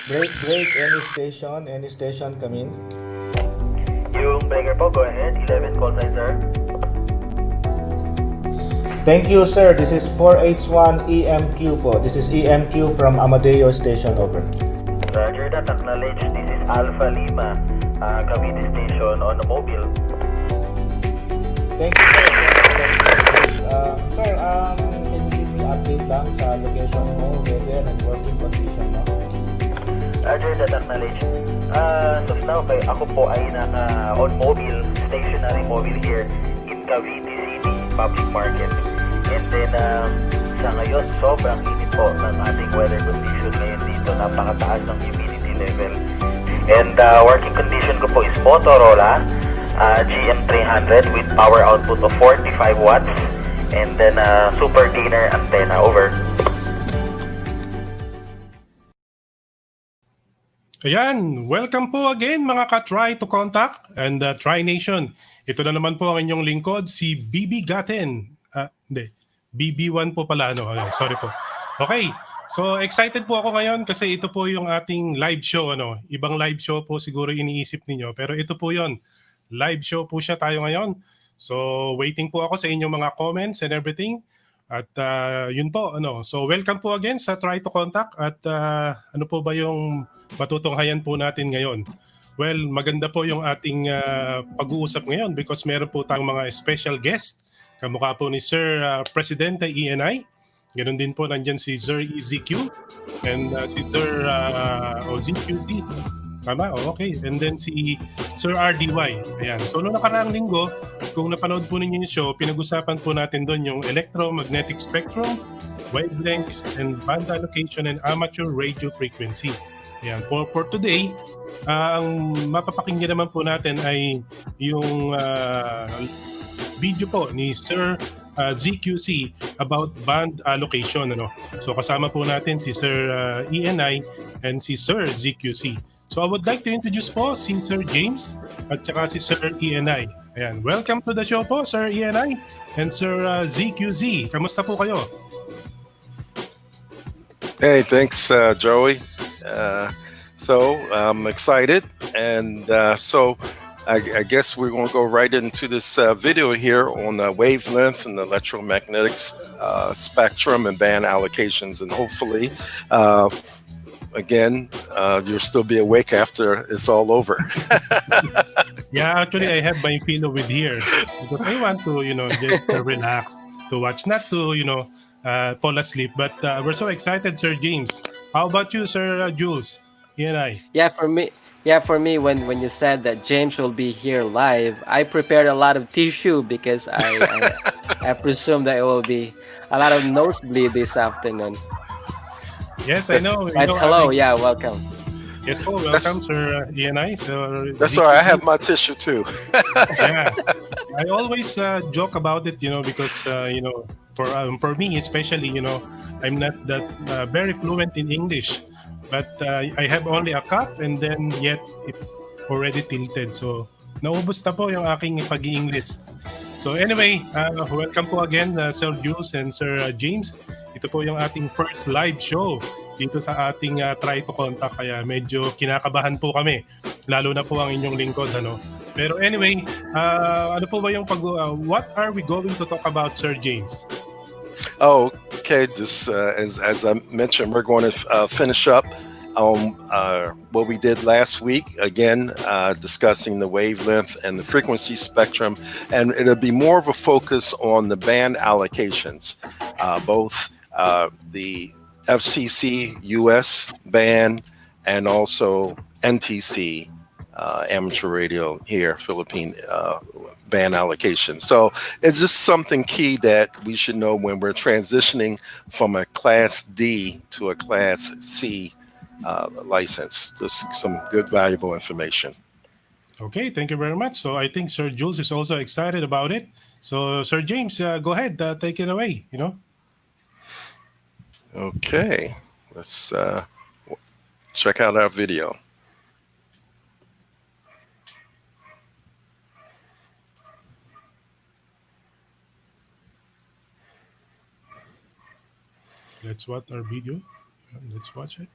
Break, any station come in. Yung breaker po, go ahead. 11, call sign, sir. Thank you, sir. This is 4H1 EMQ po. This is EMQ from Amadeo Station, over. Roger that, acknowledge. This is Alpha Lima, Cavite Station on the mobile. Thank you, sir. Sir, can you give me update lang sa location mo, weather and working condition mo? Roger that, acknowledge. So now, ako po ay on mobile, stationary mobile here in Cavite City Public Market. And then, sa ngayon, sobrang init po ng ating weather condition ngayon dito. Napakataas ng humidity level. And working condition ko po is Motorola GM300 with power output of 45 watts. And then, super gainer antenna, over. Ayan, welcome po again mga ka-Try to Contact and Try Nation. Ito na naman po ang inyong lingkod, si BB Gaten. Hindi, BB1 po pala. Sorry po. Okay, so excited po ako ngayon kasi ito po yung ating live show. Ibang live show po siguro iniisip ninyo, pero ito po yon. Live show po siya tayo ngayon. So waiting po ako sa inyong mga comments and everything. At yun po, So welcome po again sa Try to Contact at ano po ba yung matutunghayan po natin ngayon? Well, maganda po yung ating pag-uusap ngayon because meron po tayong mga special guest. Kamukha po ni Sir Presidente ENI. Ganon din po nandyan si Sir EZQ and si Sir ZQC. Tama? Okay. And then si Sir RDY. Ayan. So noong nakaraang linggo, kung napanood po ninyo yung show, pinag-usapan po natin doon yung electromagnetic spectrum, wavelengths, and band allocation and amateur radio frequency. Ayan. For today, ang mapapakinggan naman po natin ay yung video po ni Sir ZQC about band allocation. So kasama po natin si Sir ENI and si Sir ZQC. So I would like to introduce po si Sir James at saka si Sir ENI. Ayan. Welcome to the show po, Sir ENI and Sir ZQZ. Kamusta po kayo? Hey, thanks, Joey. So I'm excited, and so I guess we're going to go right into this video here on wavelength and electromagnetics spectrum and band allocations, and hopefully, again, you'll still be awake after it's all over. Yeah, actually, I have my pillow with here because I want to, just relax to watch, not to, fall asleep. But we're so excited, Sir James. How about you, Sir Jules? ENI? Yeah, for me, when you said that James will be here live, I prepared a lot of tissue because I presume that it will be a lot of nosebleed this afternoon. Yes, I know. But hello, yeah, welcome. Yes, po, welcome, Sir ENI. So That's all right. I have my tissue too. Yeah, I always joke about it, because for me especially, I'm not that very fluent in English. But I have only a cup and then yet it already tilted. So, naubos na po yung aking pag-i-English. So anyway, welcome po again, Sir Jules and Sir James. Ito po yung ating first live show dito sa ating Try to Contact. Kaya medyo kinakabahan po kami. Lalo na po ang inyong lingkod. Pero anyway, ano po ba yung what are we going to talk about, Sir James? Oh, okay. Just as I mentioned, we're going to finish up what we did last week, again, discussing the wavelength and the frequency spectrum, and it'll be more of a focus on the band allocations, both the FCC US band and also NTC. Amateur radio here, Philippine band allocation. So it's just something key that we should know when we're transitioning from a Class D to a Class C license. Just some good, valuable information. Okay, thank you very much. So I think Sir Jules is also excited about it. So Sir James, go ahead, take it away. Okay, let's check out our video. Let's watch our video. Let's watch it.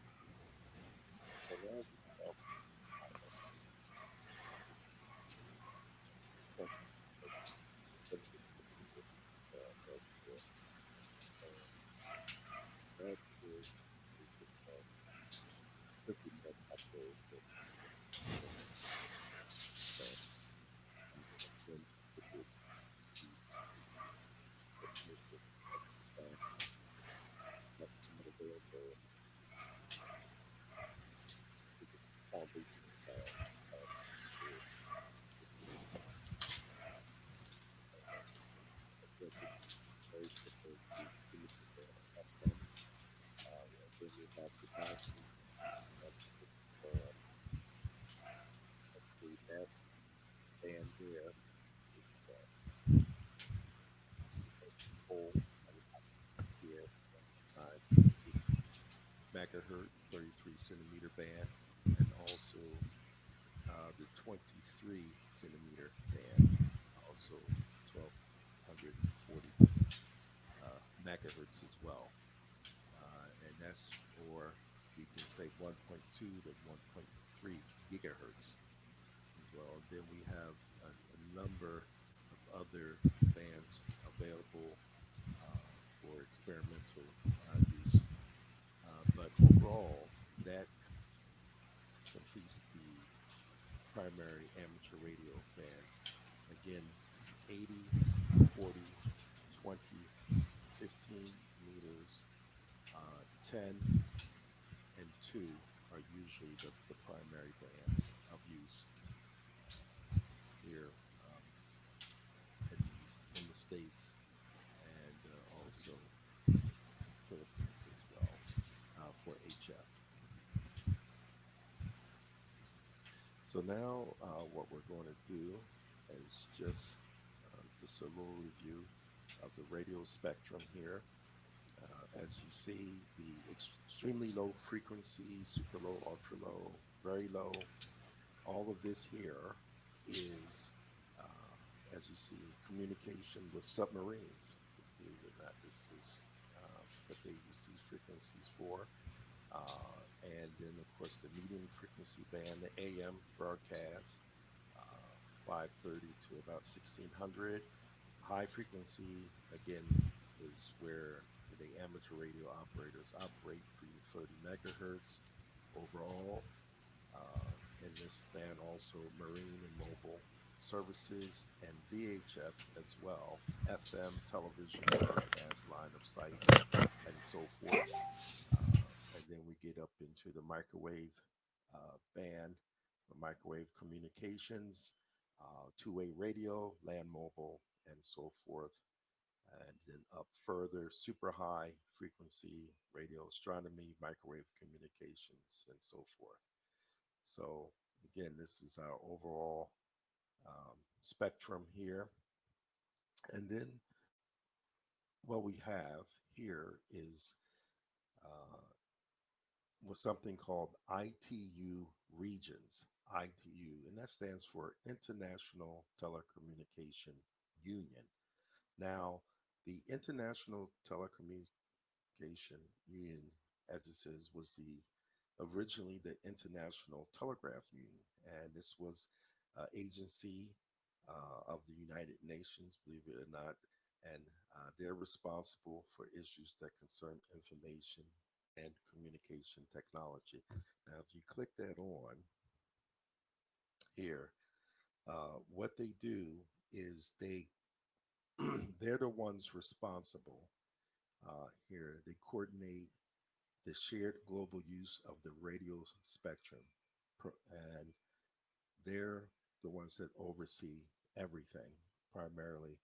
So now what we're going to do is just a little review of the radio spectrum here. As you see, the extremely low frequency, super low, ultra low, very low, all of this here is, as you see, communication with submarines. Believe it or not, this is what they use these frequencies for. And then, of course, the medium frequency band, the AM broadcast, 530 to about 1600. High frequency, again, is where the amateur radio operators operate 3 to 30 megahertz overall. In this band, also marine and mobile services and VHF as well, FM, television, broadcast, line of sight, and so forth. And then we get up into the microwave band for microwave communications, two-way radio, land mobile, and so forth. And then up further, super high frequency radio astronomy, microwave communications, and so forth. So again, this is our overall spectrum here. And then what we have here is uh, with something called ITU regions, ITU, and that stands for International Telecommunication Union. Now, the International Telecommunication Union, as it says, was the originally the International Telegraph Union, and this was an agency of the United Nations, believe it or not, and they're responsible for issues that concern information and communication technology. Now, if you click that on here, what they do is they're the ones responsible here. They coordinate the shared global use of the radio spectrum, and they're the ones that oversee everything, primarily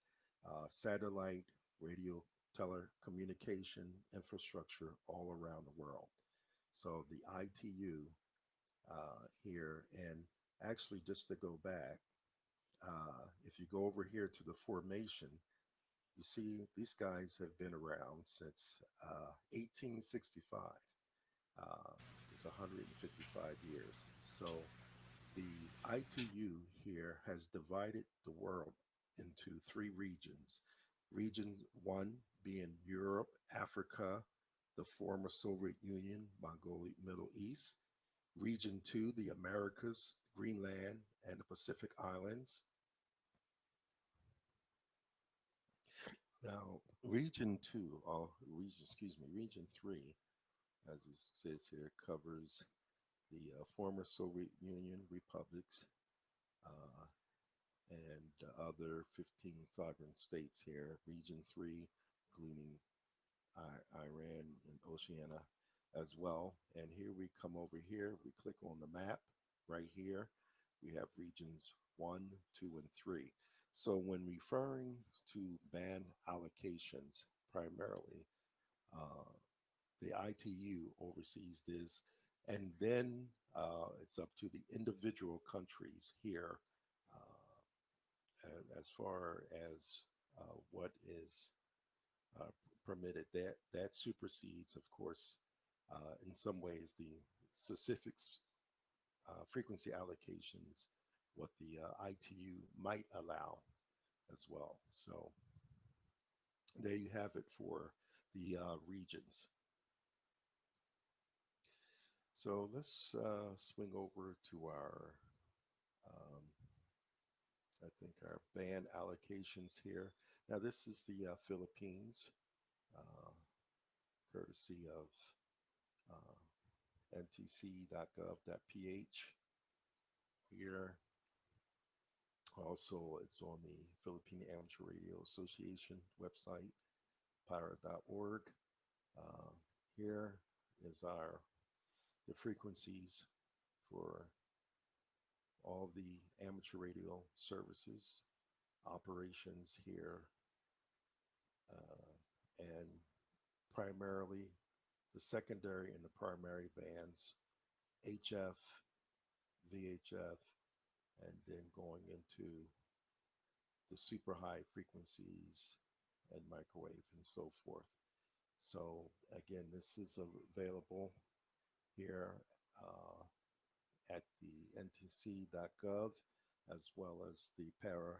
satellite, radio, telecommunication infrastructure all around the world. So the ITU here, and actually just to go back, if you go over here to the formation, you see these guys have been around since 1865. Uh, it's 155 years. So the ITU here has divided the world into three regions. Region one being Europe, Africa, the former Soviet Union, Mongolia, Middle East. Region two, the Americas, Greenland, and the Pacific Islands. Now, region two, region three, as it says here, covers the former Soviet Union republics uh, and other 15 sovereign states here. Region 3, including Iran and Oceania as well. And here we come over here, we click on the map right here. We have regions 1, 2, and 3. So when referring to band allocations, primarily, uh, the ITU oversees this, and then it's up to the individual countries here as far as what is permitted. That supersedes, of course, in some ways, the specific frequency allocations, what the ITU might allow as well. So there you have it for the regions. So let's swing over to our, I think, our band allocations here. Now, this is the Philippines, courtesy of ntc.gov.ph here. Also, it's on the Philippine Amateur Radio Association website, pyra.org. Here is the frequencies for all the amateur radio services, operations here, and primarily the secondary and the primary bands, HF, VHF, and then going into the super high frequencies and microwave and so forth. So again, this is available here at the ntc.gov as well as the para.org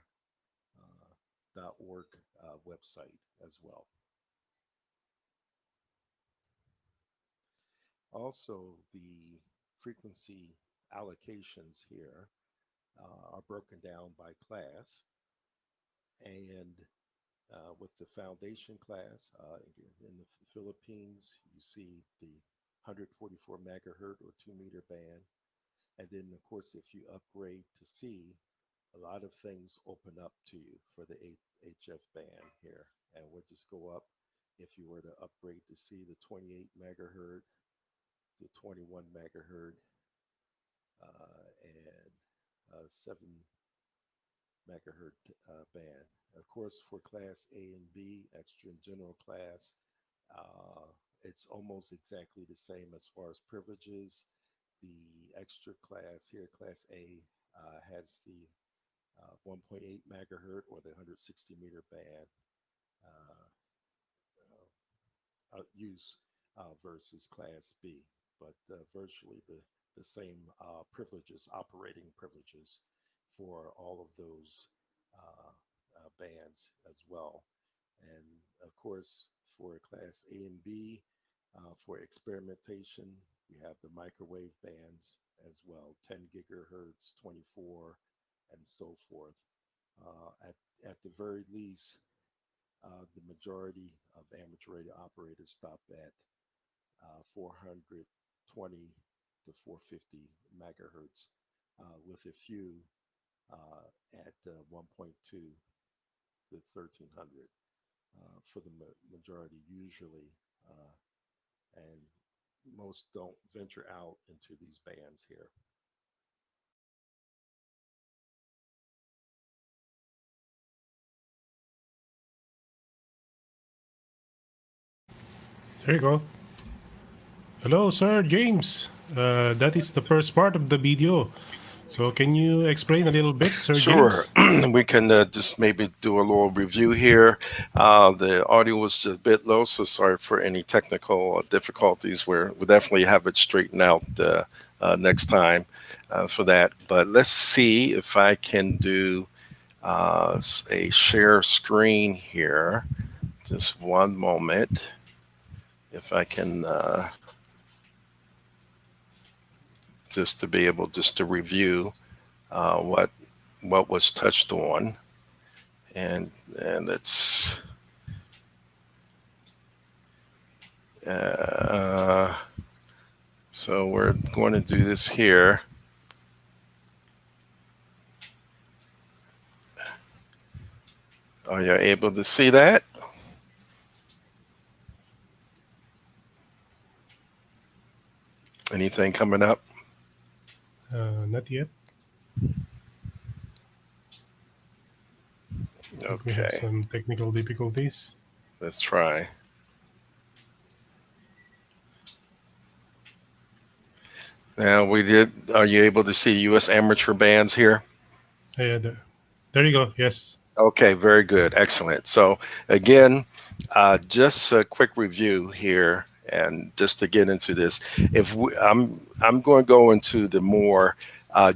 website as well. Also, the frequency allocations here are broken down by class, and with the foundation class in the Philippines, you see the 144 megahertz or 2 meter band. And then, of course, if you upgrade to C, a lot of things open up to you for the HF band here. And we'll just go up. If you were to upgrade to C, the 28 megahertz, the 21 megahertz, and 7 megahertz band. Of course, for class A and B, extra and general class, it's almost exactly the same as far as privileges. The extra class here, class A, has the 1.8 megahertz or the 160 meter band use versus class B, but virtually the same privileges, operating privileges for all of those bands as well. And of course, for class A and B, for experimentation, we have the microwave bands as well, 10 gigahertz, 24, and so forth. At the very least, the majority of amateur radio operators stop at 420 to 450 megahertz, with a few at 1.2 to 1300 for the majority usually, and most don't venture out into these bands here. There you go. Hello, Sir James. That is the first part of the video. So can you explain a little bit, Sir Sure. James? We can just maybe do a little review here. The audio was just a bit low, so sorry for any technical difficulties. We'll definitely have it straightened out next time for that. But let's see if I can do a share screen here. Just one moment. If I can just to be able just to review what was touched on, and it's uh, so we're going to do this here. Are you able to see that? Anything coming up? Not yet. I think we have Okay, some technical difficulties. let's try. Now we did. Are you able to see U.S. amateur bands here? Yeah, there you go. Yes. Okay, very good, excellent. So again, just a quick review here, and just to get into this, I'm going to go into the more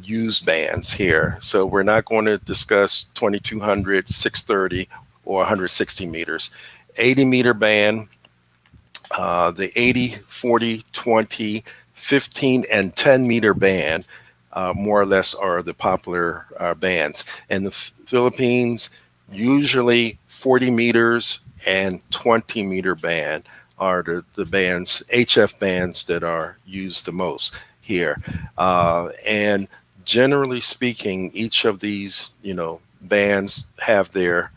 used bands here. So we're not going to discuss 2200, 630, or 160 meters. 80-meter band, the 80, 40, 20, 15, and 10-meter band, more or less are the popular bands. In the Philippines, usually 40 meters and 20-meter band are the bands, HF bands, that are used the most here. And generally speaking, each of these, bands have their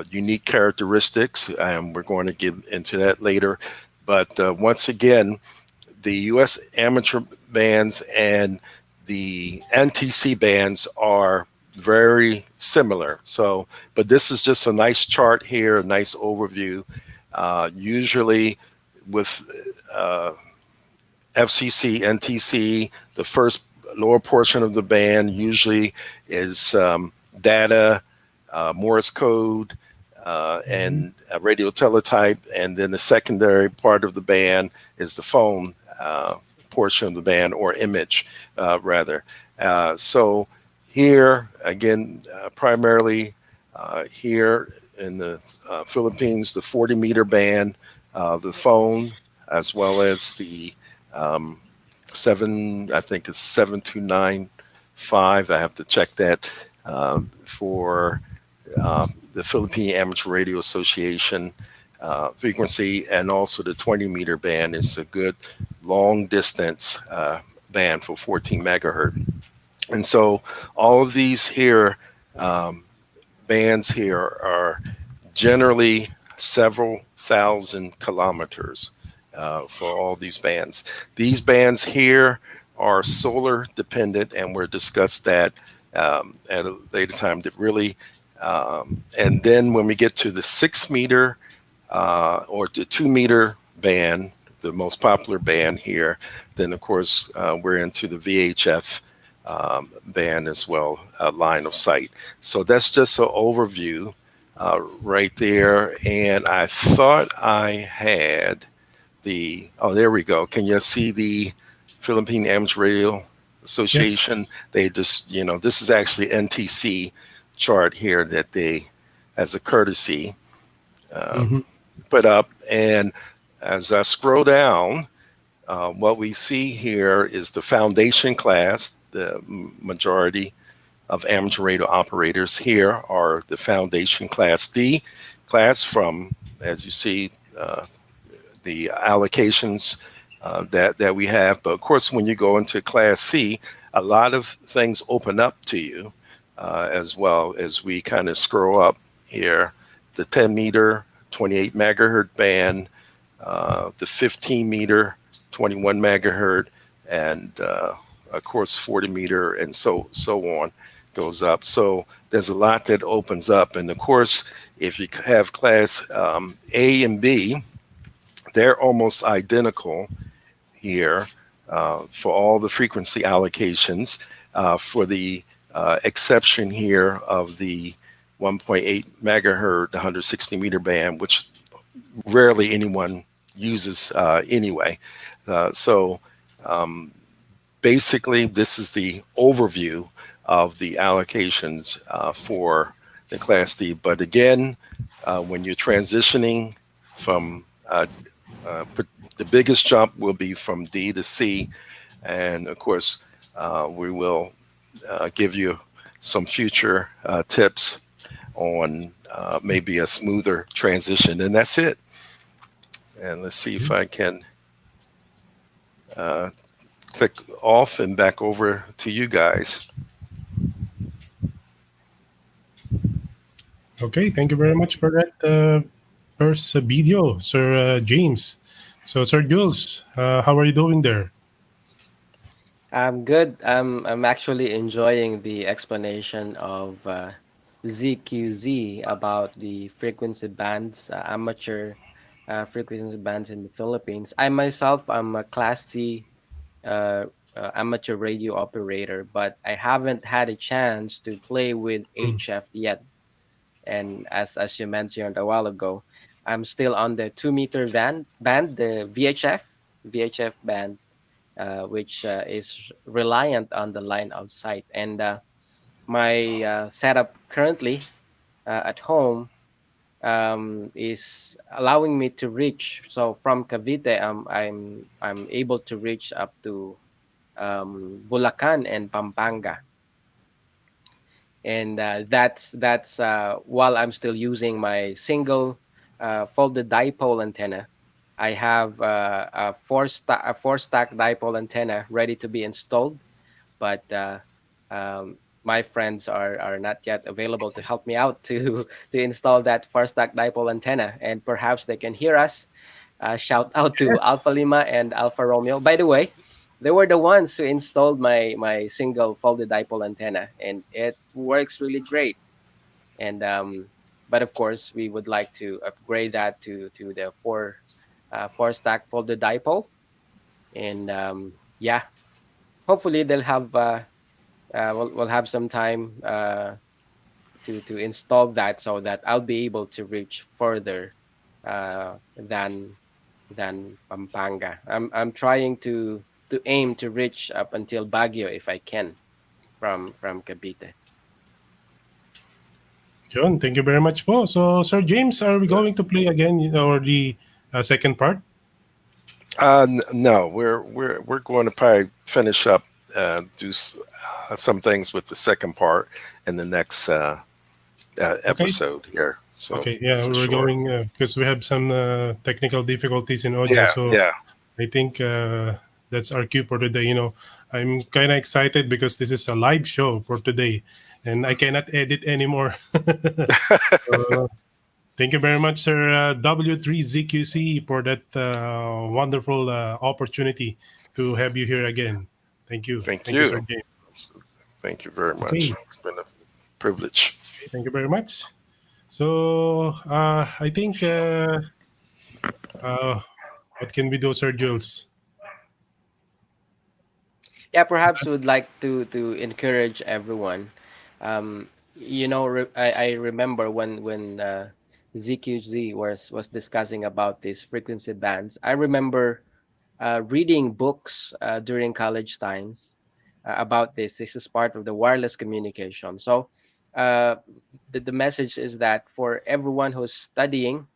unique characteristics, and we're going to get into that later. But once again, the U.S. amateur bands and the NTC bands are very similar. So, but this is just a nice chart here, a nice overview. Usually with FCC, NTC, the first lower portion of the band usually is data, Morse code, and radio teletype, and then the secondary part of the band is the phone portion of the band, or image rather. So here again, primarily here in the Philippines, the 40-meter band, the phone, as well as the I think it's 7295. I have to check that for the Philippine Amateur Radio Association frequency, and also the 20-meter band is a good long distance band for 14 megahertz. And so all of these here, bands here, are generally several thousand kilometers for all these bands. These bands here are solar dependent, and we'll discuss that at a later time. That really, and then when we get to the 6-meter or the 2-meter band, the most popular band here, then of course we're into the VHF band as well, line of sight. So that's just an overview right there. And I thought I had oh, there we go. Can you see the Philippine Amateur Radio Yes. Association? They just, this is actually NTC chart here that they, as a courtesy, Hmm. put up. And as I scroll down, what we see here is the foundation class. The majority of amateur radio operators here are the foundation class D class from, as you see, the allocations that we have. But of course, when you go into Class C, a lot of things open up to you as well as we kind of scroll up here. The 10 meter, 28 megahertz band, the 15 meter, 21 megahertz, and of course 40 meter, and so on goes up. So there's a lot that opens up, and of course, if you have Class A and B, they're almost identical here for all the frequency allocations, for the exception here of the 1.8 megahertz, 160 meter band, which rarely anyone uses anyway. So basically, this is the overview of the allocations for the Class D. But again, when you're transitioning from the biggest jump will be from D to C, and of course, we will give you some future tips on maybe a smoother transition, and that's it. And let's see if I can uh, click off and back over to you guys. Okay, thank you very much for that first video, Sir James. So, Sir Jules, how are you doing there? I'm good. I'm actually enjoying the explanation of ZQZ about the frequency bands, amateur frequency bands in the Philippines. I myself am a Class C amateur radio operator, but I haven't had a chance to play with Mm. HF yet. And as you mentioned a while ago, I'm still on the 2 meter band, the VHF band, which is reliant on the line of sight. And my setup currently at home is allowing me to reach. So from Cavite, I'm able to reach up to Bulacan and Pampanga, and that's while I'm still using my single folded dipole antenna. I have a four stack dipole antenna ready to be installed, but my friends are not yet available to help me out to to install that four stack dipole antenna, and perhaps they can hear us. Shout out to Yes. Alpha Lima and Alpha Romeo. By the way, they were the ones who installed my single folded dipole antenna, and it works really great. And but of course, we would like to upgrade that to the four stack folded dipole. And yeah, hopefully they'll have we'll have some time to install that so that I'll be able to reach further than Pampanga. I'm trying to aim to reach up until Baguio if I can from Cavite. John, thank you very much po. So, Sir James, are we going to play again or the second part? No, we're going to probably finish up, do some things with the second part in the next Okay. episode here. So Okay. Yeah, for we're sure. going because we have some technical difficulties in audio. Yeah, So, yeah. I think that's our cue for today. I'm kind of excited because this is a live show for today, and I cannot edit anymore. So, thank you very much, Sir W3ZQC, for that wonderful opportunity to have you here again. Thank you. Thank Thank you, Sir you. James. Thank you very much. Okay. It's been a privilege. Thank you very much. So, I think, uh, what can we do, Sir Jules? Yeah, perhaps would like to encourage everyone. I remember when ZQZ was discussing about these frequency bands. I remember reading books during college times about this. This is part of the wireless communication. So uh, the message is that for everyone who's studying,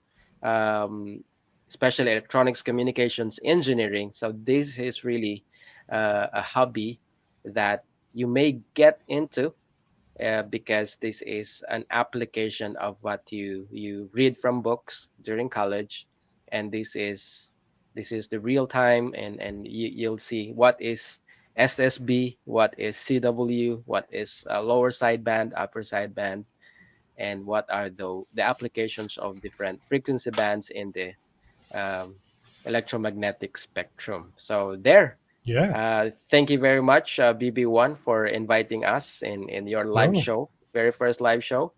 um, especially electronics communications engineering, so this is really a hobby that you may get into because this is an application of what you read from books during college, and this is This is the real time, and you'll see what is SSB, what is CW, what is lower sideband, upper sideband, and what are the applications of different frequency bands in the um, electromagnetic spectrum. So there. Yeah. Thank you very much, BB1, for inviting us in your live No. show, very first live show.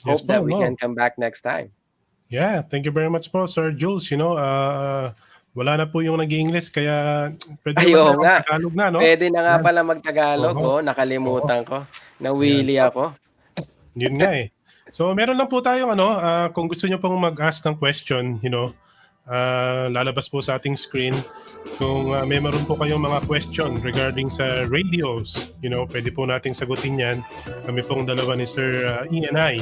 Yes Hope po, that we no. can come back next time. Yeah, thank you very much po, Sir Jules. Wala na po yung nag-English, kaya pwede Ay, naman tayo oo nga. mag-Tagalog na, no? Pwede na nga Yan. pala mag-Tagalog. Oo. Oh, Oo. nakalimutan ko. Ayan. Nawili ako. Yun nga eh. So meron lang po tayong kung gusto nyo pong mag-ask ng question, lalabas po sa ating screen. Kung may meron po kayong mga question regarding sa radios, pwede po nating sagutin yan. Kami pong dalawa ni Sir E and I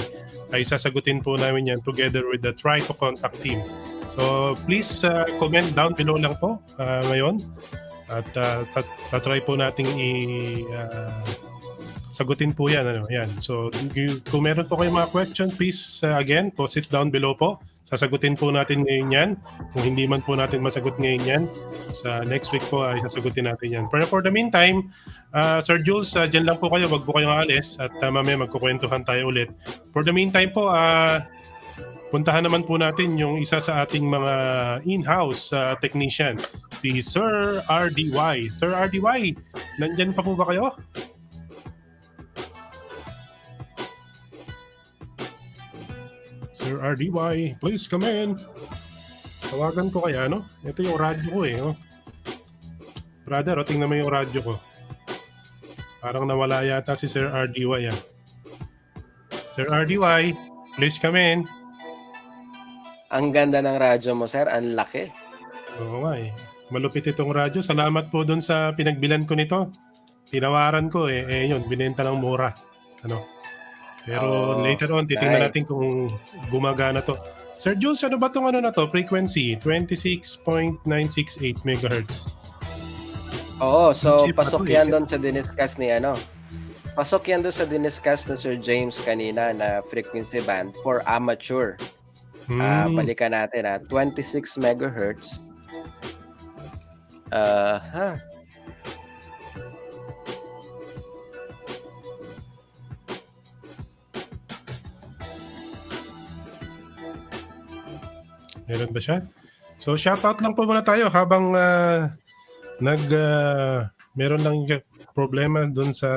ay sasagutin po namin yan together with the Try to Contact team. So please comment down below lang po ngayon. At tatry po nating sagutin po yan. Yan. So kung meron po kayong mga question, please again, post it down below po. Sasagutin po natin ngayon yan. Kung hindi man po natin masagot ngayon yan, sa next week po ay sasagutin natin yan. Pero for the meantime, Sir Jules, dyan lang po kayo. Wag po kayong alis at mamaya magkukwentuhan tayo ulit. For the meantime po, puntahan naman po natin yung isa sa ating mga in-house technician, si Sir RDY. Sir RDY, nandyan pa po ba kayo? Sir RDY, please come in. Tawagan ko kaya, no? Ito yung radyo ko eh. Oh. Brother, tingnan mo yung radyo ko. Parang nawala yata si Sir RDY. Sir RDY, please come in. Ang ganda ng radyo mo, sir. Ang laki. Oo nga eh. Malupit itong radyo. Salamat po dun sa pinagbilan ko nito. Tinawaran ko eh. Yun, binenta ng mura. Pero later on, titingnan nice. natin kung gumagana to. Sir Jules, ano ba itong na to? Frequency, 26.968 MHz. Oo, so Cheap pasok na to, yan doon sa diniscuss ni Pasok yan doon sa diniscuss na Sir James kanina na frequency band for amateur. Balikan natin 26 megahertz. Meron ba siya? So shoutout lang po muna tayo habang meron lang problema doon sa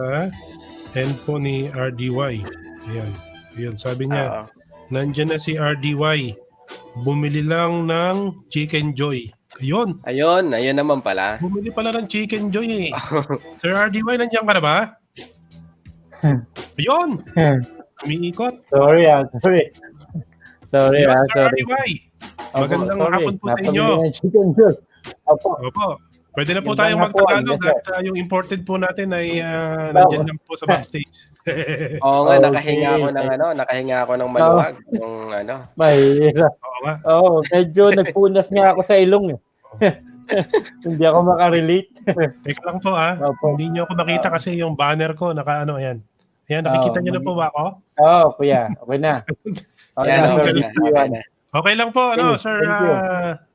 end po ni RDY. Ayan, sabi niya, nandyan na si RDY. Bumili lang ng Chicken Joy. Ayun naman pala. Bumili pala ng Chicken Joy eh. Sir RDY, nandiyan ka na ba? Ayun! Umiikot. Sorry. Sorry. Sir RDY. Magandang hapon po sa inyo. Opo. Pwede na po tayong mag-Tagalog at yung imported po natin ay nandiyan lang po sa backstage. Oo nga, nakahinga ako ng maluwag. Mahirap. Oo nga. Medyo nagpunas nga ako sa ilong eh. Hindi ako makarelate. Teka lang po Hindi niyo ako makita kasi yung banner ko ayan. Ayan, nakikita niyo na po ba ako? Kuya. Okay na. Okay lang po, Sir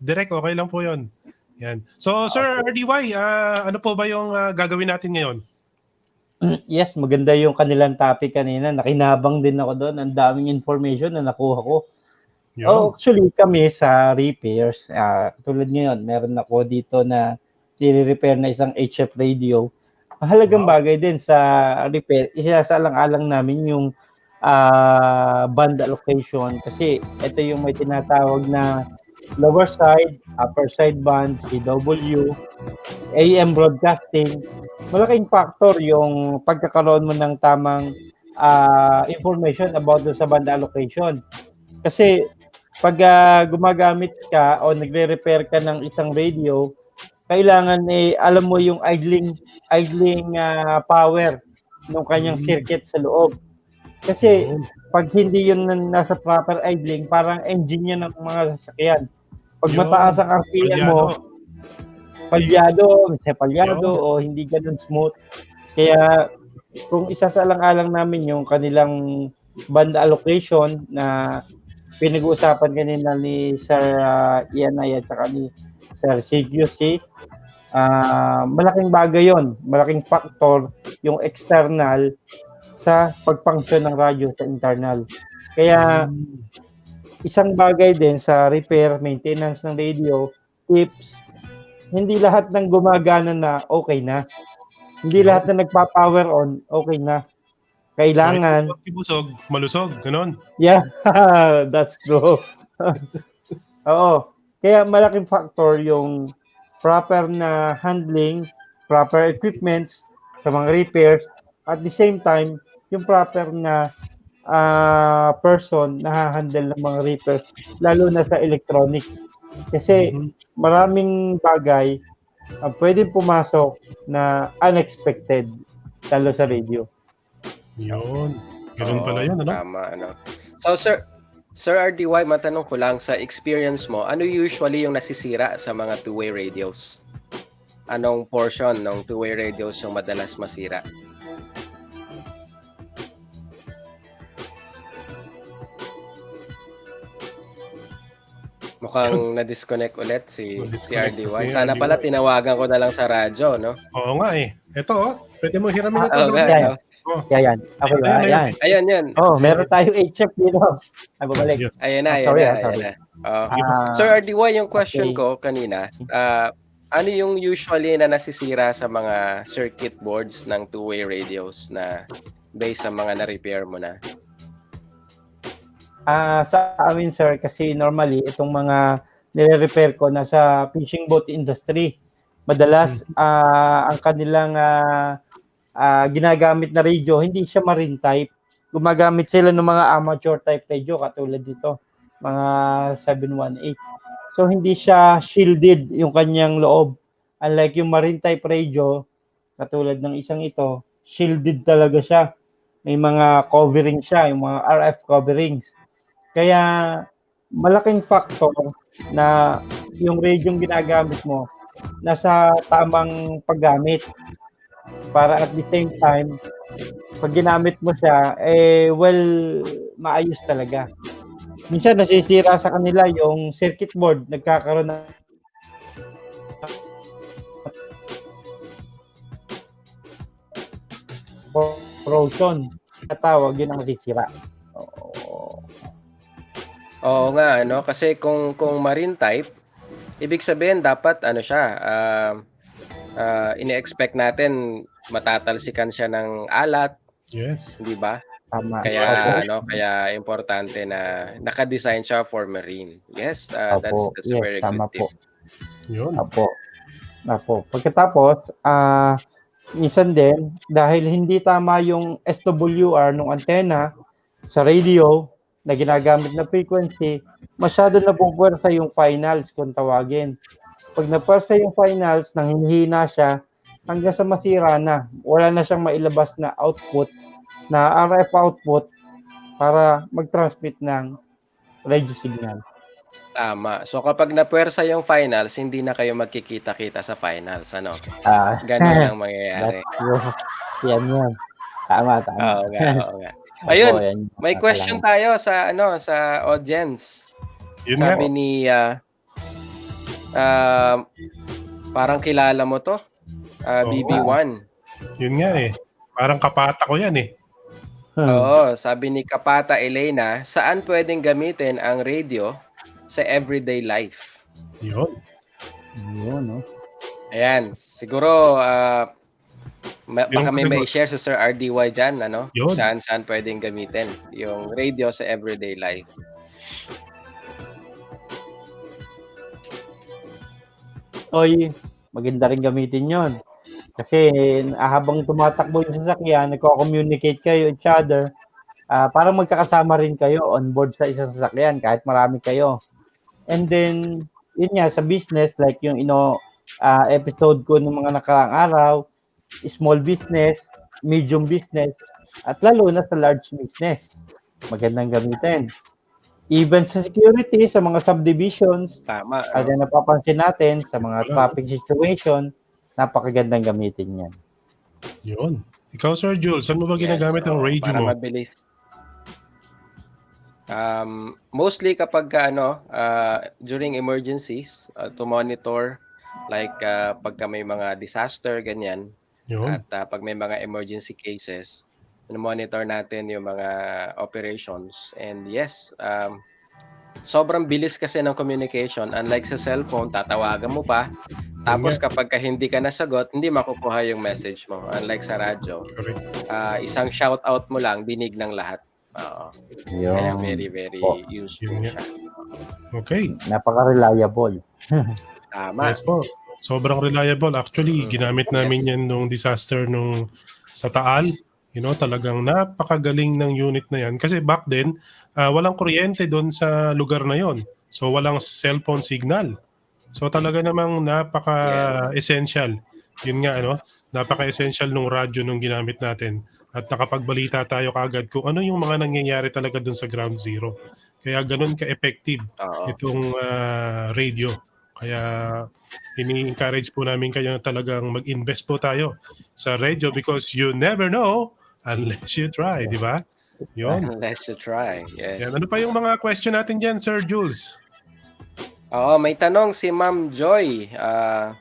Direk, okay lang po 'yon. Yan. So, Sir RDY, ano po ba yung gagawin natin ngayon? Yes, maganda yung kanilang topic kanina. Nakinabang din ako doon. Ang daming information na nakuha ko. Actually, kami sa repairs, tulad ngayon, meron ako dito na i-repair na isang HF radio. Mahalagang bagay din sa repair. Isasaalang-alang namin yung band allocation kasi ito yung may tinatawag na lower side, upper side band, CW, AM broadcasting. Malaking factor yung pagkakaroon mo ng tamang information about sa band allocation. Kasi pag gumagamit ka o nagre-repair ka ng isang radio, kailangan alam mo yung idling power ng kanyang circuit sa loob. Kasi pag hindi yun nasa proper idling, parang engine yan ng mga sasakyan. Pag mataas ang RPM mo, palyado o hindi ganun smooth. Kaya kung isasaalang-alang namin yung kanilang band allocation na pinag-uusapan kanina ni Sir Ianay at saka ni Sir CQC, malaking bagay yon, malaking factor yung external sa pag-function ng radyo sa internal. Kaya isang bagay din sa repair, maintenance ng radio, tips, hindi lahat ng gumagana na okay na. Hindi lahat na nagpa-power on, okay na. Kailangan, Busog, malusog, ganon. yeah, that's true. Oo. Kaya malaking factor yung proper na handling, proper equipments sa mga repairs, at the same time, yung proper na person na handle ng mga repairs, lalo na sa electronics. Kasi maraming bagay ang pwedeng pumasok na unexpected, lalo sa radio. Yun. Ganun pala yun, ano? Tama, ano. So, Sir RDY, matanong ko lang, sa experience mo, ano usually yung nasisira sa mga two-way radios? Anong portion ng two-way radios yung madalas masira? Mukhang na-disconnect ulit si RDY. Sana pala tinawagan ko na lang sa radyo, no? Oo nga eh. Ito, pwede mo hiramin ito. Yan. Yan. Okay ba? Yan. Ayun, yan. Meron tayong HF dito. Ay, bumalik. Ayan na. Sorry. Sir RDY, yung question ko kanina, ano yung usually na nasisira sa mga circuit boards ng two-way radios na based sa mga na-repair mo na? Sa amin, sir, kasi normally, itong mga nire-repair ko nasa fishing boat industry. Madalas, ang kanilang ginagamit na radio, hindi siya marine type. Gumagamit sila ng mga amateur type radio, katulad dito, mga 718. So, hindi siya shielded yung kanyang loob. Unlike yung marine type radio, katulad ng isang ito, shielded talaga siya. May mga covering siya, yung mga RF coverings. Kaya malaking factor na yung radio ginagamit mo nasa tamang paggamit para at the same time pag ginamit mo siya maayos talaga. Minsan nasisira sa kanila yung circuit board, nagkakaroon ng corrosion. Katawag yun ang nasisira. Oo nga, ano, kasi kung marine type, ibig sabihin dapat ano siya, ine-expect natin matatalsikan siya ng alat. Yes. Di ba? Tama. Kaya importante na naka-design siya for marine. Yes, that's a very good tip. Yun. Apo. Pagkatapos, minsan din, dahil hindi tama yung SWR ng antena sa radio na ginagamit na frequency, masyado na pupuwersa yung finals kung tawagin. Pag napuwersa yung finals, nang hinihina siya, hanggang sa masira na, wala na siyang mailabas na output, na RF output, para mag-transmit ng radio signal. Tama. So kapag napuwersa yung finals, hindi na kayo magkikita-kita sa finals, ano? Ganun ang mangyayari. Yan. Tama. Oo nga. Ayun, may question tayo sa audience. Sabi ni parang kilala mo to, BB1. Yun nga eh. Parang kapata ko yan eh. Oo, sabi ni Kapata Elena, saan pwedeng gamitin ang radio sa everyday life? Yun, no? Ayan, siguro baka may share sa Sir RDY dyan, ano? Yun. Saan pwedeng gamitin yung radio sa everyday life? Maganda rin gamitin yon. Kasi habang tumatakbo yung sasakyan, nagko-communicate kayo each other, parang magkakasama rin kayo on board sa isang sasakyan kahit marami kayo. And then, yun nga, sa business, like yung episode ko ng mga nakaraang araw, small business, medium business, at lalo na sa large business. Magandang gamitin. Even sa security, sa mga subdivisions, tama. At napapansin natin sa mga traffic situation, napakagandang gamitin yan. Yun. Ikaw, Sir Jules, saan mo ba ginagamit ang radio para mo? Mabilis. Mostly kapag during emergencies, to monitor like pagka may mga disaster ganyan Yun. at pag may mga emergency cases, monitor natin yung mga operations. And yes, sobrang bilis kasi ng communication, unlike sa cellphone, tatawagan mo pa. Yun nga. Tapos kapag hindi ka nasagot, hindi makukuha yung message mo. Unlike sa radyo, Correct. isang shout out mo lang, dinig ng lahat. Oo. Kaya Yung very, po, very Yun useful nga. siya. Okay. napaka-reliable. Tama. Yes po. Sobrang reliable. Actually, Mm. ginamit namin yan nung disaster nung sa Taal. Talagang napakagaling ng unit na yan. Kasi back then, walang kuryente doon sa lugar na yon. So walang cellphone signal. So talaga namang napaka-essential. Yun nga, napaka-essential nung radyo nung ginamit natin. At nakapagbalita tayo kaagad kung ano yung mga nangyayari talaga doon sa ground zero. Kaya ganun ka-effective Oo. itong radio. Kaya ini-encourage po namin kayo na talagang mag-invest po tayo sa radio because you never know unless you try, di ba? Yun. Unless you try. Yan. Yes. Ano pa yung mga question natin dyan, Sir Jules? Oo, may tanong si Ma'am Joy.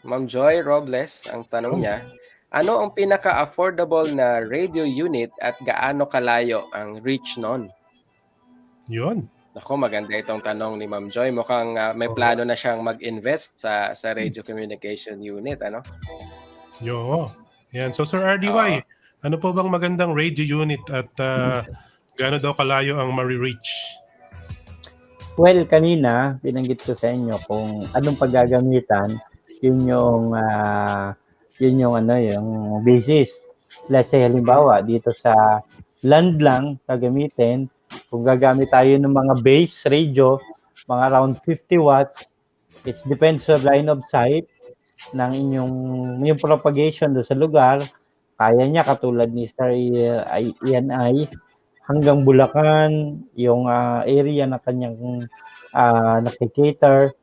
Ma'am Joy Robles, ang tanong Yun. niya, ano ang pinaka-affordable na radio unit at gaano kalayo ang reach nun? Yun. Naku, maganda itong tanong ni Ma'am Joy. Mukhang may Oo. plano na siyang mag-invest sa radio communication unit, ano? Yo. Yan. So Sir Oo. RDY, ano po bang magandang radio unit at gaano daw kalayo ang ma-reach? Well, kanina, binanggit ko sa inyo kung anong paggagamitan, yun yung yung basis. Let's say, halimbawa, dito sa land lang, gagamitin, kung gagamit tayo ng mga base radio, mga around 50 watts, it depends sa line of sight ng yung propagation do sa lugar. Kaya niya, katulad ni Sir Ian hanggang Bulacan, yung area na kanyang nakikater,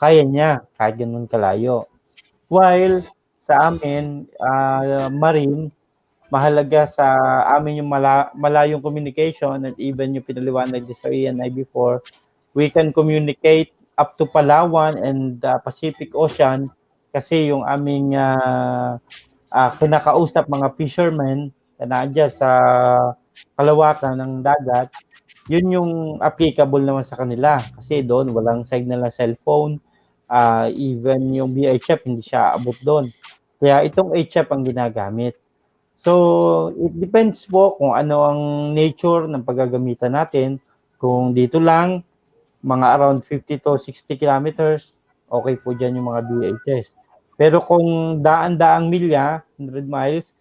kaya niya kahit ganun kalayo. While sa amin, marine, mahalaga sa amin yung malayong communication at even yung pinaliwanag ni Sir Ian before, we can communicate up to Palawan and Pacific Ocean kasi yung aming kinakausap mga fishermen na nandiyan sa kalawakan ng dagat, yun yung applicable naman sa kanila kasi doon walang signal na cellphone, even yung VHF hindi siya abot doon. Kaya itong HF ang ginagamit. So, it depends po kung ano ang nature ng paggagamitan natin. Kung dito lang, mga around 50 to 60 kilometers, okay po dyan yung mga VHS. Pero kung daan-daang milya, 100 miles,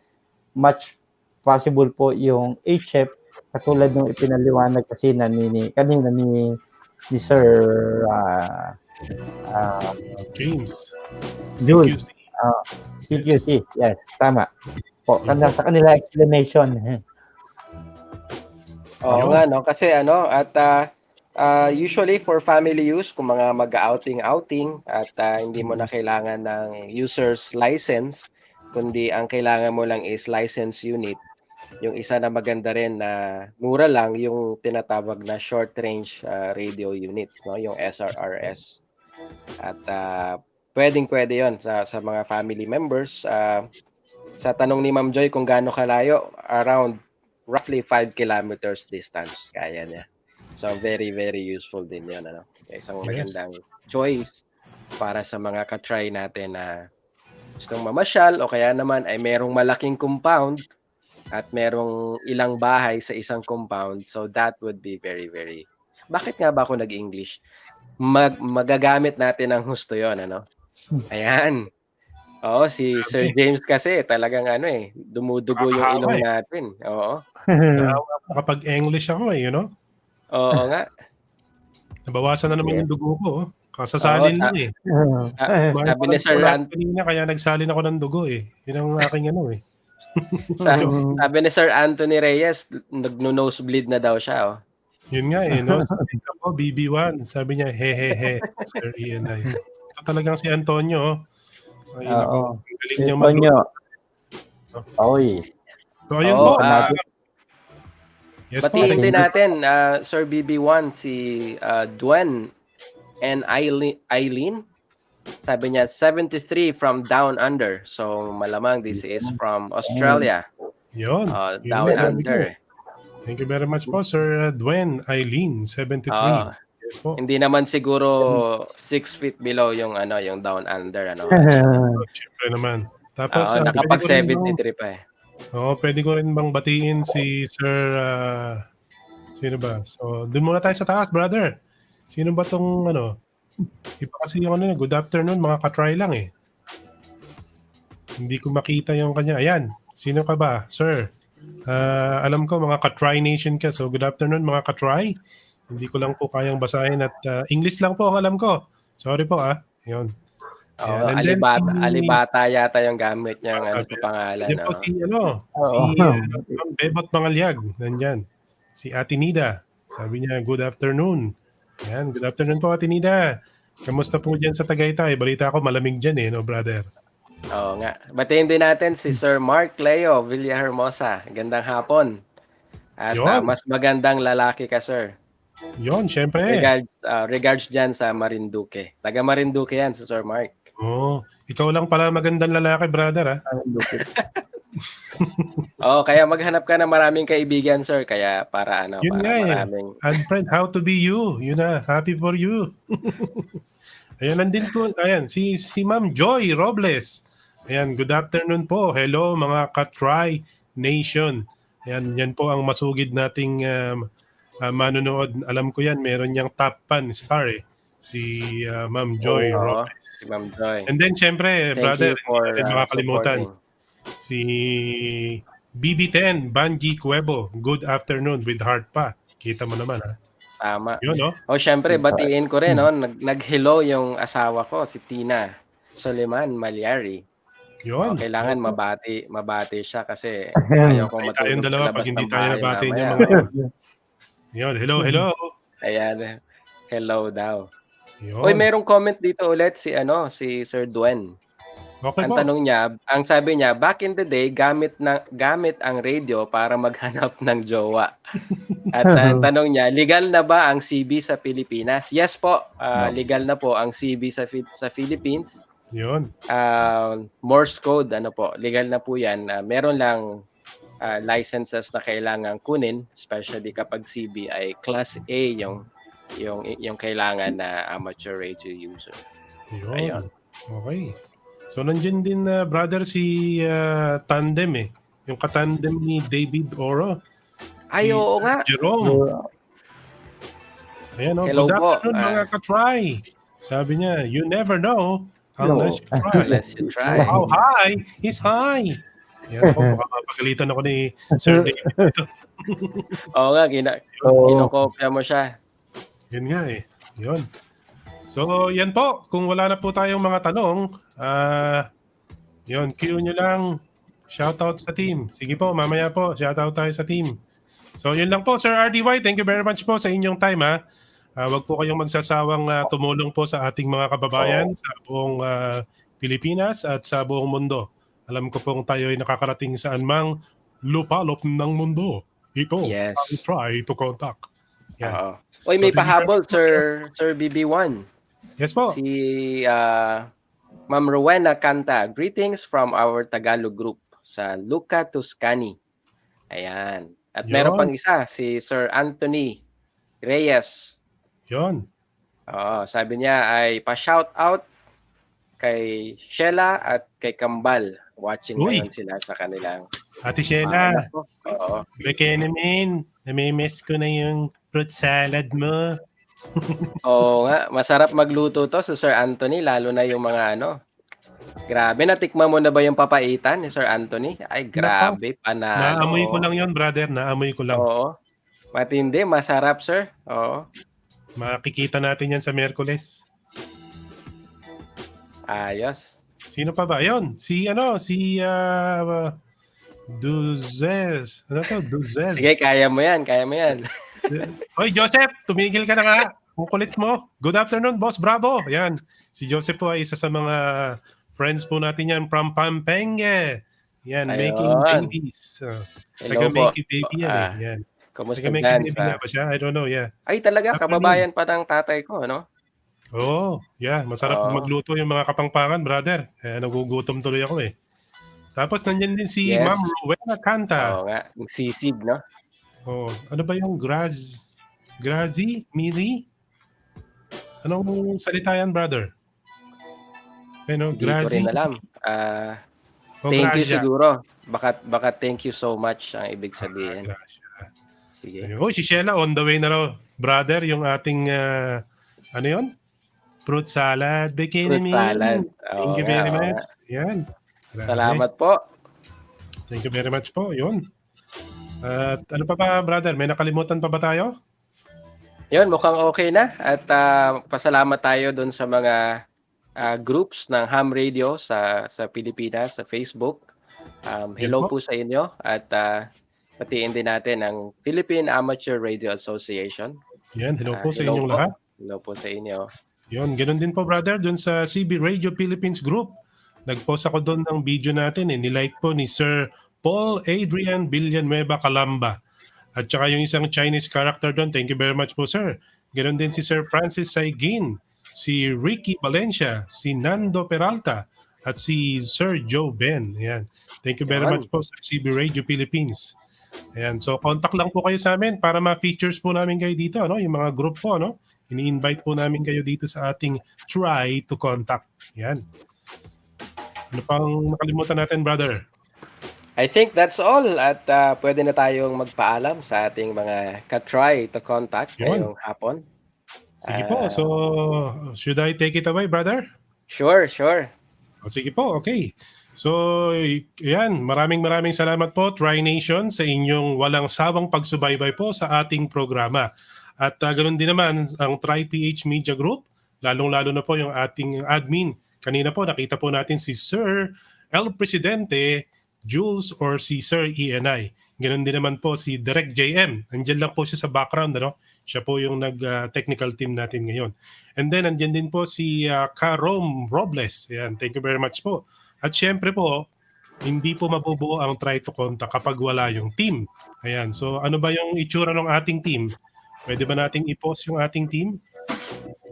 much possible po yung HF katulad ng ipinaliwanag kasi kanina ni Sir James. Jules. CQC. CQC. Yes, tama. Po, sa kanila explanation. Oo nga, no? Kasi at usually for family use, kung mga mag-outing at hindi mo na kailangan ng user's license, kundi ang kailangan mo lang is license unit. Yung isa na maganda rin na mura lang, yung tinatawag na short range radio unit, no? Yung SRRS. At pwede yon sa mga family members. Sa tanong ni Ma'am Joy kung gaano kalayo, around roughly 5 kilometers distance kaya niya. So very, very useful din yun. Isang magandang choice para sa mga katry natin na gustong mamasyal o kaya naman ay merong malaking compound at merong ilang bahay sa isang compound. So that would be very, very... Bakit nga ba ako nag-English? Magagamit natin ang husto yun, Ayan. Oo, si Sir James kasi talagang dumudugo yung ilong natin. Oo. Kapag English ako Oo nga. Nabawasan na naman yung dugo ko. Kasasalin lang Sabi ni Sir kanina kaya nagsalin ako ng dugo Yun ang aking Sabi ni Sir Anthony Reyes, nagno-nosebleed na daw siya. Yun nga nosebleed ako, BB1. Sabi niya, he. Sir Ian Ito talagang si Antonio. Oo. Galing niya Antonio. Oy. So ayun po. Yes po, Batiin thank din you. natin, Sir BB1, si Dwen and Eileen. Sabi niya, 73 from Down Under. So, malamang this is from Australia. Yun. Yun Down nga, sabi ko. Under. Thank you very much po, Sir Dwen Eileen, 73. Ah, Yes po. hindi naman siguro 6 feet below yung yung Down Under. Siyempre naman. Tapos, Oo, pwede nakapag ko rin bang, 73 pa eh. pwede ko rin bang batiin si Sir, sino ba? So, dun muna tayo sa taas, brother. Sino ba tong, iba kasi yung good afternoon, mga katry lang eh. Hindi ko makita yung kanya. Ayan, sino ka ba, sir? Alam ko, mga katry nation ka. So, good afternoon, mga katry. Hindi ko lang po kayang basahin at English lang po ang alam ko. Sorry po Yun. Oo, Ayan. And then alibata yata yung gamit niyang sa pangalan. Yan po si Oo. Ma'am Bebot Mangalyag. Nandyan. Si Ate Nida. Sabi niya, good afternoon. Yan, good afternoon po, Ate Nida. Kamusta po dyan sa Tagaytay? Balita ko malamig dyan no, brother? Oo nga. Batiin din natin si Sir Mark Leo Villahermosa. Gandang hapon. At Yun. mas magandang lalaki ka, sir. Yun, syempre. Regards dyan sa Marinduque. Taga Marinduque yan si Sir Mark. Ikaw lang pala magandang lalaki, brother Kaya maghanap ka ng maraming kaibigan, sir. Kaya para Yun para nga maraming... And friend, how to be you. Yun na, happy for you. Ayan, nandun po. Ayan, si Ma'am Joy Robles. Ayan, good afternoon po. Hello mga ka-Try Nation. Ayan, yan po ang masugid nating manonood. Alam ko yan, meron niyang top fan star si Ma'am Joy Robles. Si Ma'am Joy. And then, syempre, Thank brother, you for hindi natin makakalimutan. supporting. Si BB10, Banji Cuevo. Good afternoon with heart pa. Kita mo naman Tama. Yun syempre, batiin ko rin nag-hello yung asawa ko, si Tina Soliman Malyari. Yun. Kailangan mabati siya kasi ayoko matulog tayong dalawa sa labas pag hindi ng tayo bahay nabati niya mamaya. mga Yun, hello. Ayan, hello daw. Yun. Oy, merong comment dito ulit si Sir Dwen. Okay Ang po. tanong niya, ang sabi niya, back in the day, gamit ang radio para maghanap ng jowa. At ang tanong niya, legal na ba ang CB sa Pilipinas? Yes po, legal na po ang CB sa Philippines. Yun. Morse code, legal na po yan. Meron lang licenses na kailangan kunin, especially kapag CB ay Class A yung kailangan na amateur radio user. Yun. Ayun. Okay. So, nandiyan din, brother, si Tandem Yung katandem ni David Oro. Ay, oo nga. Jerome. Ayan, Hello good po. afternoon, mga ka-try. Sabi niya, you never know unless you try. Unless you try. How high is high. Yan po, makapagalitan ako ni Sir David ito. Oo nga, kinokopya mo siya. Yun nga Yun. So, yan po. Kung wala na po tayong mga tanong, yun, cue nyo lang. Shoutout sa team. Sige po, mamaya po, shoutout tayo sa team. So, yun lang po, Sir RDY. Thank you very much po sa inyong time, Wag po kayong magsasawang tumulong po sa ating mga kababayan sa buong Pilipinas at sa buong mundo. Alam ko pong tayo ay nakakarating saan mang lupalop ng mundo. Ito, Yes. I'll try to contact. Yan. Oo. Oy, may So, thank you pahabol, very much, Sir BB1. Yes po. Si Ma'am Rowena Canta. Greetings from our Tagalog group sa Luca, Tuscany. Ayan. At meron Yun. pang isa, si Sir Anthony Reyes. Yun. Sabi niya ay pa-shout out kay Sheila at kay Kambal. Watching Uy. ngayon sila sa kanilang Ate Sheila, Oo. baka naman, namimiss ko na yung fruit salad mo. Oo nga, masarap magluto to si Sir Anthony, lalo na yung mga Grabe, natikman mo na ba yung papaitan ni Sir Anthony? Ay, grabe, panalo. Naamoy ko lang yun, brother. Naamoy ko lang. Oo. Matindi, masarap, sir. Oo. Makikita natin yan sa Miyerkules. Ayos. Sino pa ba? Yun, si Duzez. Ano to? Duzez. Sige, kaya mo yan, kaya mo yan. Hoy, Joseph, tumigil ka na nga. Ang kulit mo. Good afternoon, Boss Bravo. Yan. Si Joseph po ay isa sa mga friends po natin yan from Pampanga. Yan, Ayun. making babies. Hello po. Taga-making baby yan Yan. Kamusta may dyan kidnapping nga sa... ba siya? I don't know, yeah. Ay, talaga, After nun, kababayan pa ng tatay ko, no? oh, yeah, masarap Oo. magluto yung mga Kapampangan, brother. Nagugutom tuloy ako eh. Tapos nandiyan din si Ma'am Yes. Rowena Canta. Oo nga, yung sisig, no? Oh, ano ba yung Grazi? Miri? Anong salita yan, brother? Ano, Hindi ko rin Grazi? alam. O Thank you Grazia? siguro. Baka thank you so much ang ibig sabihin. Gracia. Sige. Ayun. Oh, si Sheila on the way na raw. Brother, yung ating, ano yon? Fruit salad. Bikini Fruit salad. min. Oo Thank you nga, very oo nga. much. Yan. Grabe. Salamat po. Thank you very much po. Yun. At ano pa ba, brother? May nakalimutan pa ba tayo? Yun, mukhang okay na. At pasalamat tayo doon sa mga groups ng Ham Radio sa Pilipinas, sa Facebook. Yan Hello po. po sa inyo. At patiin din natin ang Philippine Amateur Radio Association. Yan. Hello po sa Hello inyong po. lahat. Hello po sa inyo. Yun. Ganun din po, brother, dun sa CB Radio Philippines Group. Nag-post ako doon ng video natin. Nilike po ni Sir Paul Adrian Villanueva Calamba. At saka yung isang Chinese character doon. Thank you very much po, sir. Ganoon din si Sir Francis Saigin, si Ricky Valencia, si Nando Peralta, at si Sir Joe Ben. Ayan. Thank you very Yan. much po sa CB Radio Philippines. Ayan. So, contact lang po kayo sa amin para ma-features po namin kayo dito. No? Yung mga group po. No? Ini-invite po namin kayo dito sa ating Try to Contact. Ayan. Ano pang nakalimutan natin, brother? I think that's all at pwede na tayong magpaalam sa ating mga ka-try to contact Yun. ngayong hapon. Sige po. So, should I take it away, brother? Sure. O, sige po, okay. So, yan. Maraming salamat po, Tri Nation, sa inyong walang sawang pagsubaybay po sa ating programa. At ganoon din naman ang Tri PH Media Group, lalong-lalo na po yung ating admin. Kanina po, nakita po natin si Sir El Presidente, Jules, or si Sir ENI. Ganoon din naman po si Direct JM. Nandiyan lang po siya sa background, ano? Siya po yung nag-technical team natin ngayon. And then, nandiyan din po si Karom Robles. Ayan, thank you very much po. At syempre po, hindi po mabubuo ang Try to Contact kapag wala yung team. Ayan, so ano ba yung itsura ng ating team? Pwede ba nating i-post yung ating team?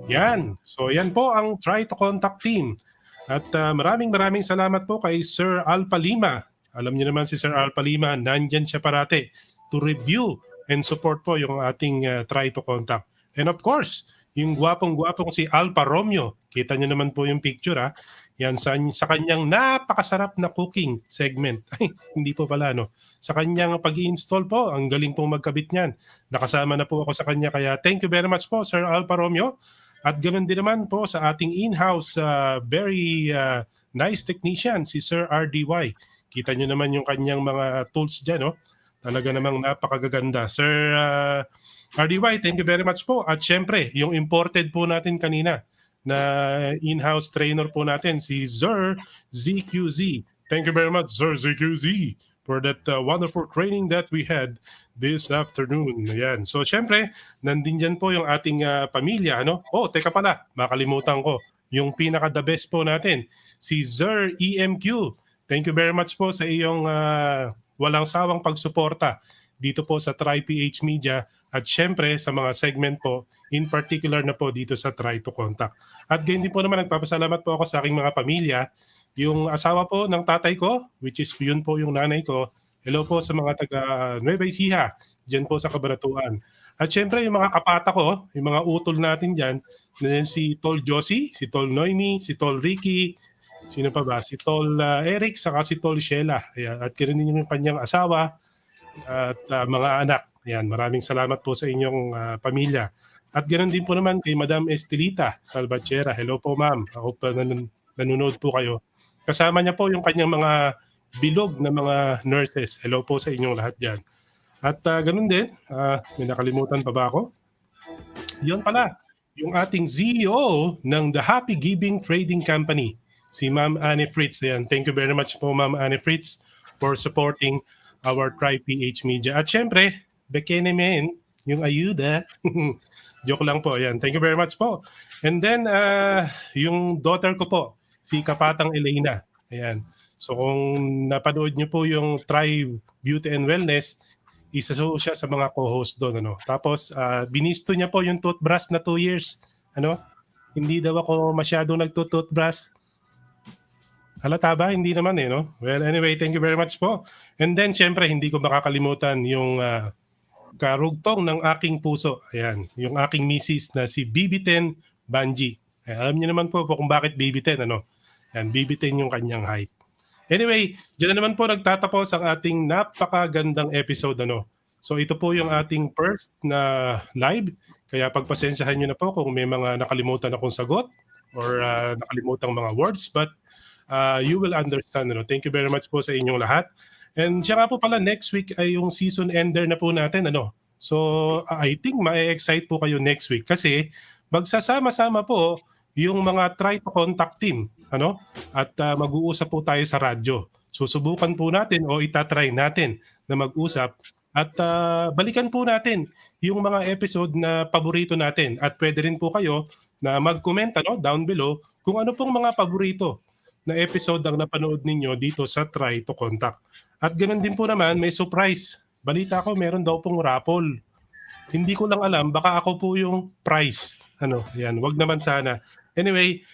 Yan. So yan po ang Try to Contact team. At maraming salamat po kay Sir Alpha Lima. Alam niyo naman si Sir Alpha Lima, nandyan siya parate to review and support po yung ating Try to Contact. And of course, yung gwapong-gwapong si Alpha Romeo. Kita niyo naman po yung picture ha. Yan sa kanyang napakasarap na cooking segment. Ay, hindi po pala no. Sa kanyang pag-i-install po, ang galing pong magkabit niyan. Nakasama na po ako sa kanya kaya thank you very much po Sir Alpha Romeo. At ganoon din naman po sa ating in-house very nice technician si Sir RDY. Kita niyo naman yung kanyang mga tools diyan no. Talaga namang napakagaganda. Sir RDY, thank you very much po. At syempre, yung imported po natin kanina na in-house trainer po natin, si Sir ZQZ. Thank you very much, Sir ZQZ, for that wonderful training that we had this afternoon. Ayan. So, syempre, nandun dyan po yung ating pamilya. Ano? Oh, teka pala, makalimutan ko. Yung pinaka-the best po natin, si Sir EMQ. Thank you very much po sa iyong walang sawang pagsuporta dito po sa Try PH Media at syempre sa mga segment po, in particular na po dito sa Try to Contact. At ganyan din po naman, nagpapasalamat po ako sa aking mga pamilya, yung asawa po ng tatay ko, which is yun po yung nanay ko. Hello po sa mga taga Nueva Ecija, dyan po sa Cabanatuan. At syempre yung mga kapata ko, yung mga utol natin dyan, si Tol Josie, si Tol Noemi, si Tol Ricky, sino pa ba? Si Tol Eric, saka si Tol Sheila. Ayan. At kinin yung kanyang asawa at mga anak. Ayan. Maraming salamat po sa inyong pamilya. At ganoon din po naman kay Madam Estelita Salvatierra. Hello po ma'am. Ako pa nanonood po kayo. Kasama niya po yung kanyang mga bilog na mga nurses. Hello po sa inyong lahat dyan. At ganoon din, may nakalimutan pa ba ako? Yun pala, yung ating CEO ng The Happy Giving Trading Company, si Ma'am Annie Fritz. Ayan. Thank you very much po Ma'am Annie Fritz for supporting our Try PH Media. At syempre, Bekene Men, yung ayuda. Joke lang po. Ayan. Thank you very much po. And then, yung daughter ko po, si Kapatang Elena. Ayan. So kung napanood niyo po yung Try Beauty and Wellness, isa siya sa mga co-host doon. Ano. Tapos, binisto niya po yung toothbrush na 2 years. Ano? Hindi daw ako masyadong nagtutoothbrush. Halata ba? Hindi naman eh, no? Well, anyway, thank you very much po. And then, syempre, hindi ko makakalimutan yung karugtong ng aking puso. Ayan, yung aking misis na si BB10 Banji. Alam niyo naman po kung bakit BB10, ano? Ayan, BB10 yung kanyang height. Anyway, dyan na naman po nagtatapos ang ating napakagandang episode, ano? So ito po yung ating first na live. Kaya pagpasensyahan nyo na po kung may mga nakalimutan akong sagot or nakalimutang mga words. But you will understand. Ano? Thank you very much po sa inyong lahat. And siya nga po pala, next week ay yung season ender na po natin. Ano? So I think ma-excite po kayo next week kasi magsasama-sama po yung mga try to contact team. Ano? At mag-uusap po tayo sa radyo. Susubukan po natin o itatry natin na mag-usap at balikan po natin yung mga episode na paborito natin. At pwede rin po kayo na mag-comment down below kung ano pong mga paborito na episode ang napanood ninyo dito sa Try to Contact. At ganoon din po naman, may surprise. Balita ko, meron daw pong raffle. Hindi ko lang alam, baka ako po yung prize. Yan, wag naman sana. Anyway,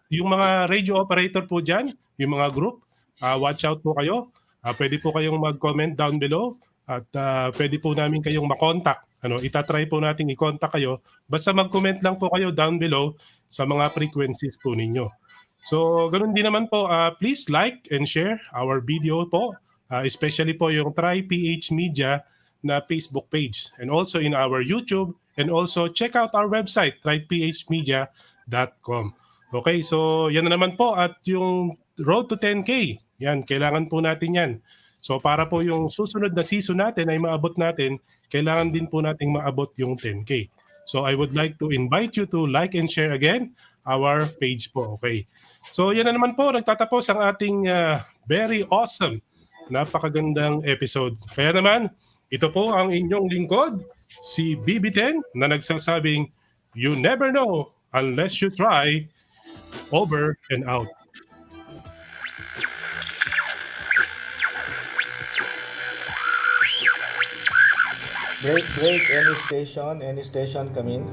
yung mga radio operator po dyan, yung mga group, watch out po kayo. Pwede po kayong mag-comment down below at pwede po namin kayong makontak. Itatry po natin i-contact kayo. Basta mag-comment lang po kayo down below sa mga frequencies po ninyo. So, ganun din naman po, please like and share our video po, especially po yung Try PH Media na Facebook page and also in our YouTube and also check out our website, tryphmedia.com. Okay, so yan na naman po at yung road to 10K, yan, kailangan po natin yan. So para po yung susunod na season natin ay maabot natin, kailangan din po nating maabot yung 10K. So I would like to invite you to like and share again our page po, okay? So yan na naman po, nagtatapos ang ating very awesome, napakagandang episode. Kaya naman, ito po ang inyong lingkod, si BB10 na nagsasabing, you never know unless you try. Over and out. Break, any station come in.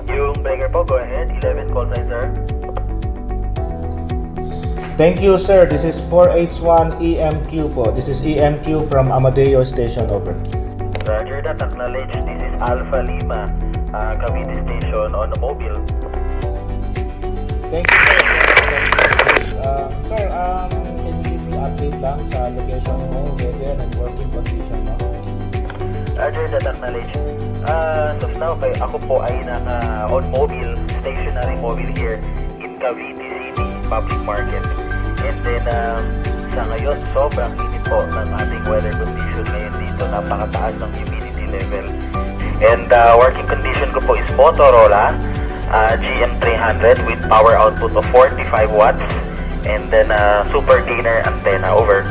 Yung breaker po, go ahead. 11 call sign, sir. Thank you, sir. This is 4H1 EMQ po. This is EMQ from Amadeo Station, over. Roger that, acknowledge. This is Alpha Lima, Cavite Station on the mobile. Thank you, sir. Sir, can you give me update lang sa location mo, weather and working condition mo? Roger that, acknowledge. So now, ako po ay on mobile, stationary mobile here in Cavite City Public Market. And then, sa ngayon, sobrang init po ng ating weather condition ngayon dito. Napakataas ng humidity level. And working condition ko po is Motorola GM300 with power output of 45 watts. And then super gainer antenna, over.